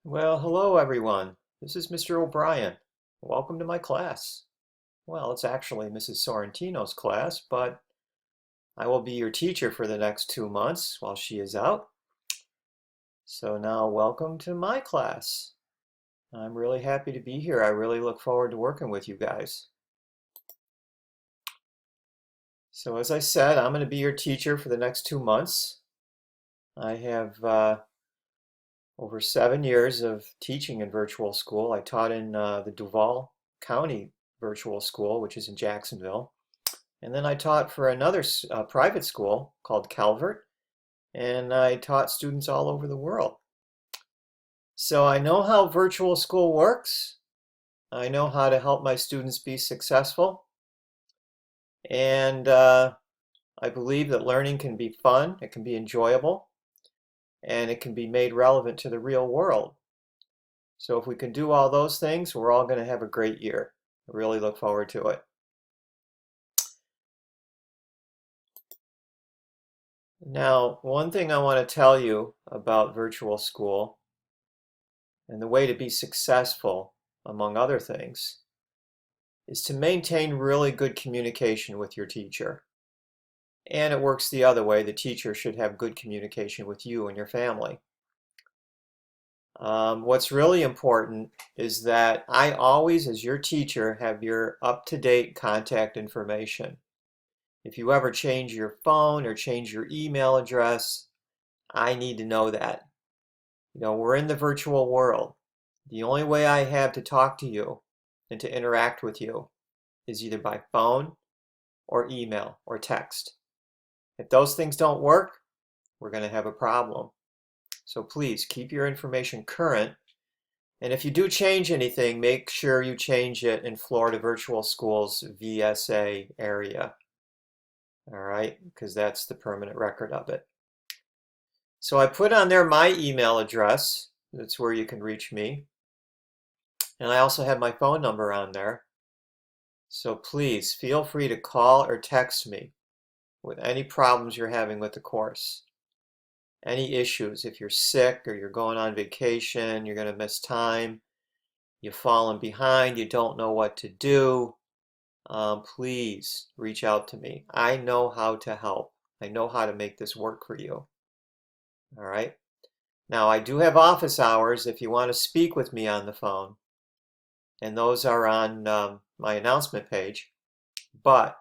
Well, hello everyone. This is Mr. O'Brien. Welcome to my class. Well, it's actually Mrs. Sorrentino's class, but I will be your teacher for the next 2 months while she is out. So now welcome to my class. I'm really happy to be here. I really look forward to working with you guys. So as I said, I'm going to be your teacher for the next 2 months. I have over 7 years of teaching in virtual school. I taught in the Duval County Virtual School, which is in Jacksonville. And then I taught for another private school called Calvert, and I taught students all over the world. So I know how virtual school works. I know how to help my students be successful. And I believe that learning can be fun, it can be enjoyable, and it can be made relevant to the real world. So if we can do all those things, we're all going to have a great year. I really look forward to it. Now, one thing I want to tell you about virtual school and the way to be successful, among other things, is to maintain really good communication with your teacher. And it works the other way. The teacher should have good communication with you and your family. What's really important is that I always, as your teacher, have your up-to-date contact information. If you ever change your phone or change your email address, I need to know that. You know, we're in the virtual world. The only way I have to talk to you and to interact with you is either by phone or email or text. If those things don't work, we're going to have a problem. So please keep your information current. And if you do change anything, make sure you change it in Florida Virtual Schools VSA area. All right, because that's the permanent record of it. So I put on there my email address. That's where you can reach me. And I also have my phone number on there. So please feel free to call or text me with any problems you're having with the course. Any issues, if you're sick or you're going on vacation, you're going to miss time, you've fallen behind, you don't know what to do, please reach out to me. I know how to help. I know how to make this work for you. All right. Now, I do have office hours if you want to speak with me on the phone, and those are on my announcement page. But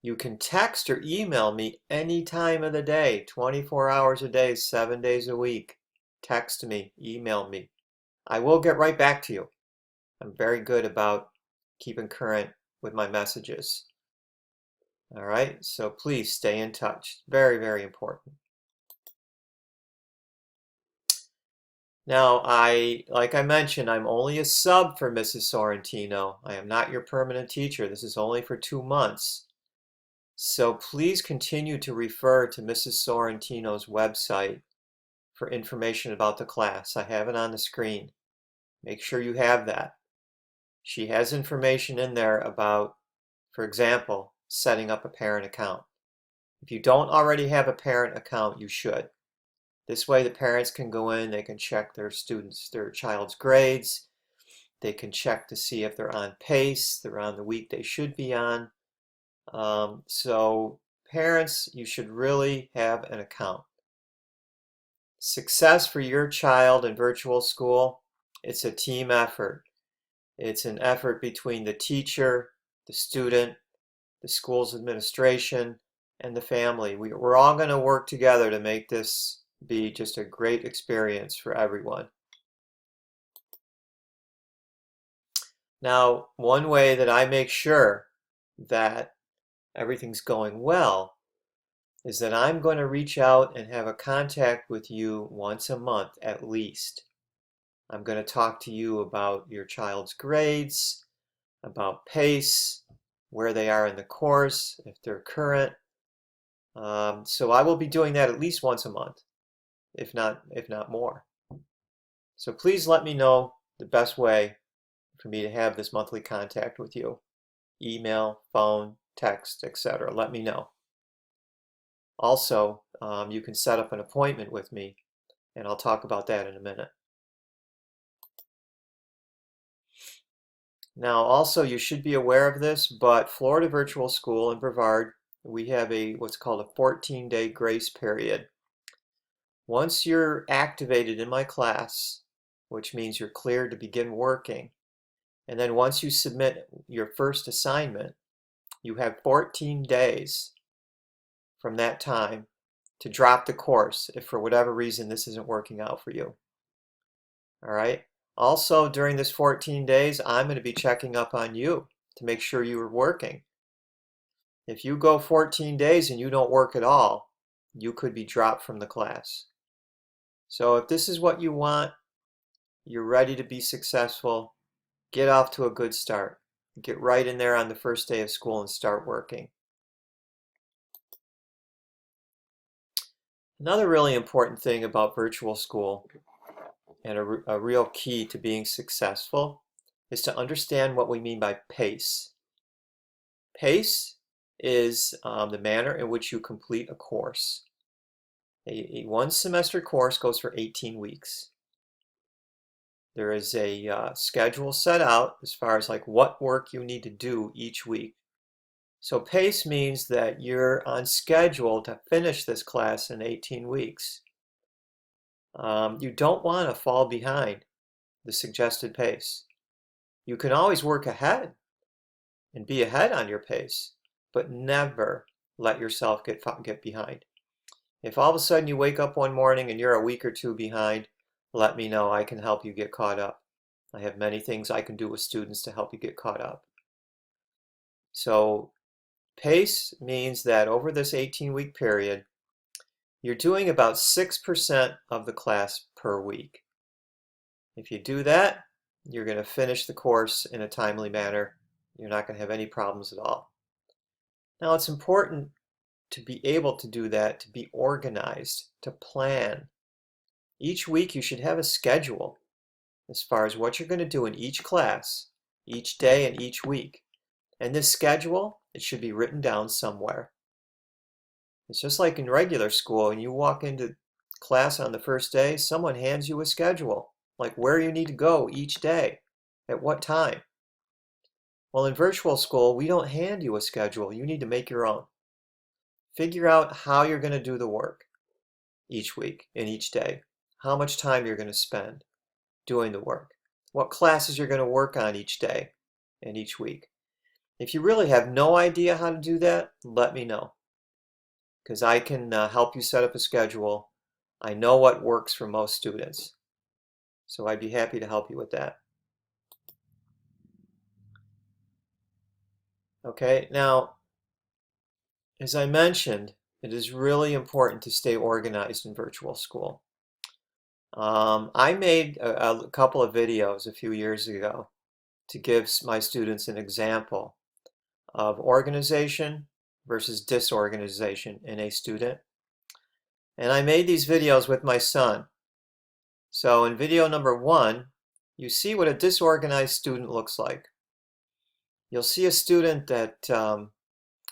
you can text or email me any time of the day, 24 hours a day, 7 days a week. Text me, email me. I will get right back to you. I'm very good about keeping current with my messages. All right, so please stay in touch. Very, very important. Now, like I mentioned, I'm only a sub for Mrs. Sorrentino. I am not your permanent teacher. This is only for 2 months. So please continue to refer to Mrs. Sorrentino's website for information about the class. I have it on the screen. Make sure you have that. She has information in there about, for example, setting up a parent account. If you don't already have a parent account, you should. This way the parents can go in, they can check their child's grades, they can check to see if they're on pace, they're on the week they should be on. So parents, you should really have an account. Success for your child in virtual school, it's a team effort. It's an effort between the teacher, the student, the school's administration, and the family. We're all going to work together to make this be just a great experience for everyone. Now, one way that I make sure that everything's going well is that I'm going to reach out and have a contact with you once a month at least. I'm going to talk to you about your child's grades, about pace, where they are in the course, if they're current. So I will be doing that at least once a month, if not more. So please let me know the best way for me to have this monthly contact with you. Email, phone, text, etc. Let me know. Also, you can set up an appointment with me, and I'll talk about that in a minute. Now, also, you should be aware of this, but Florida Virtual School in Brevard, we have what's called a 14-day grace period. Once you're activated in my class, which means you're cleared to begin working, and then once you submit your first assignment, you have 14 days from that time to drop the course if for whatever reason this isn't working out for you. All right. Also, during this 14 days, I'm going to be checking up on you to make sure you are working. If you go 14 days and you don't work at all, you could be dropped from the class. So if this is what you want, you're ready to be successful, get off to a good start. Get right in there on the first day of school and start working. Another really important thing about virtual school and a real key to being successful is to understand what we mean by pace. Pace is the manner in which you complete a course. A one semester course goes for 18 weeks. There is a schedule set out as far as like what work you need to do each week. So pace means that you're on schedule to finish this class in 18 weeks. You don't want to fall behind the suggested pace. You can always work ahead and be ahead on your pace, but never let yourself get behind. If all of a sudden you wake up one morning and you're a week or two behind, let me know. I can help you get caught up. I have many things I can do with students to help you get caught up. So pace means that over this 18-week period, you're doing about 6% of the class per week. If you do that, you're going to finish the course in a timely manner. You're not going to have any problems at all. Now, it's important to be able to do that, to be organized, to plan. Each week you should have a schedule as far as what you're going to do in each class, each day and each week. And this schedule, it should be written down somewhere. It's just like in regular school, when you walk into class on the first day, someone hands you a schedule, like where you need to go each day, at what time. Well, in virtual school, we don't hand you a schedule. You need to make your own. Figure out how you're going to do the work each week and each day, how much time you're going to spend doing the work, what classes you're going to work on each day and each week. If you really have no idea how to do that, let me know, because I can help you set up a schedule. I know what works for most students, so I'd be happy to help you with that. Okay, now, as I mentioned, it is really important to stay organized in virtual school. I made a couple of videos a few years ago to give my students an example of organization versus disorganization in a student. And I made these videos with my son. So in video number 1, you see what a disorganized student looks like. You'll see a student that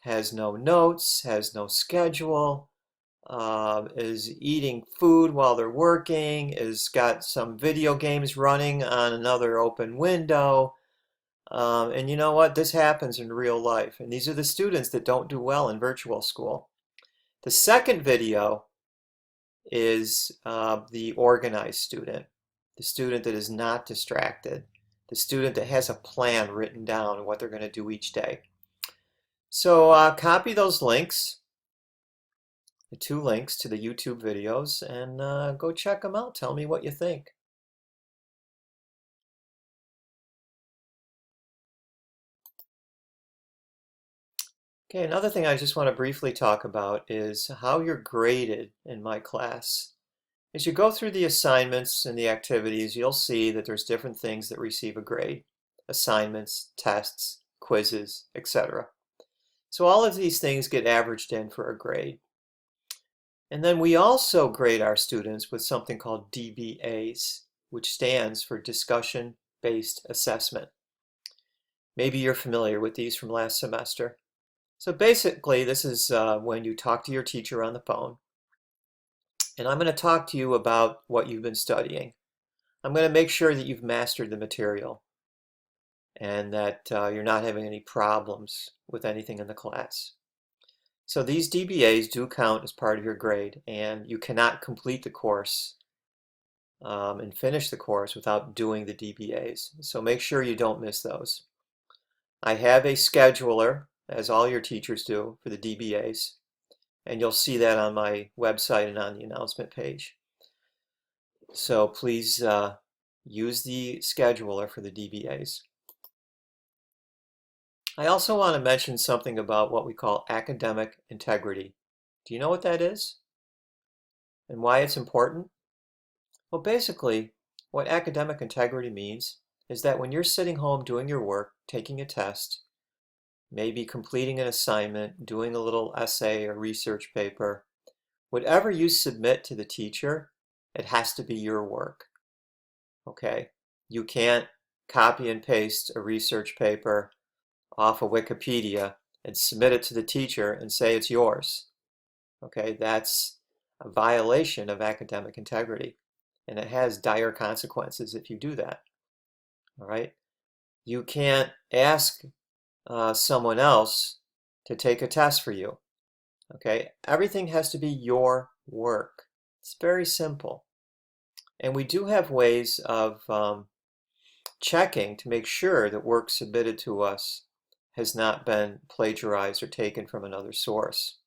has no notes, has no schedule, is eating food while they're working, has got some video games running on another open window. And you know what? This happens in real life. And these are the students that don't do well in virtual school. The second video is the organized student, the student that is not distracted, the student that has a plan written down what they're going to do each day. So copy those links, the 2 links to the YouTube videos, and go check them out. Tell me what you think. Okay, another thing I just want to briefly talk about is how you're graded in my class. As you go through the assignments and the activities, you'll see that there's different things that receive a grade. Assignments, tests, quizzes, etc. So all of these things get averaged in for a grade. And then we also grade our students with something called DBAs, which stands for Discussion-Based Assessment. Maybe you're familiar with these from last semester. So basically, this is when you talk to your teacher on the phone, and I'm going to talk to you about what you've been studying. I'm going to make sure that you've mastered the material. and that you're not having any problems with anything in the class. So these DBAs do count as part of your grade, and you cannot complete the course and finish the course without doing the DBAs. So make sure you don't miss those. I have a scheduler, as all your teachers do, for the DBAs, and you'll see that on my website and on the announcement page. So please use the scheduler for the DBAs. I also want to mention something about what we call academic integrity. Do you know what that is and why it's important? Well, basically, what academic integrity means is that when you're sitting home doing your work, taking a test, maybe completing an assignment, doing a little essay or research paper, whatever you submit to the teacher, it has to be your work. Okay? You can't copy and paste a research paper off of Wikipedia and submit it to the teacher and say it's yours. Okay? That's a violation of academic integrity, and it has dire consequences if you do that. All right? You can't ask someone else to take a test for you. Okay? Everything has to be your work. It's very simple. And we do have ways of checking to make sure that work submitted to us has not been plagiarized or taken from another source.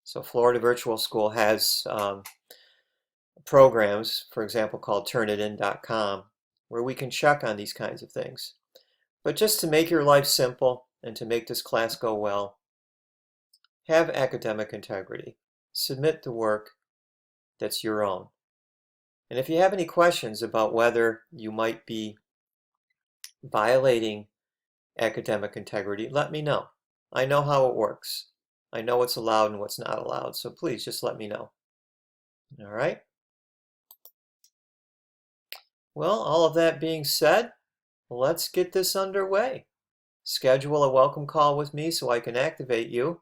So Florida Virtual School has programs, for example, called turnitin.com, where we can check on these kinds of things. But just to make your life simple and to make this class go well, have academic integrity. Submit the work that's your own. And if you have any questions about whether you might be violating academic integrity, let me know. I know how it works. I know what's allowed and what's not allowed, so please just let me know. All right? Well, all of that being said, let's get this underway. Schedule a welcome call with me so I can activate you.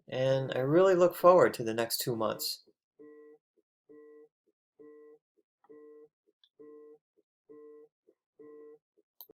And I really look forward to the next 2 months.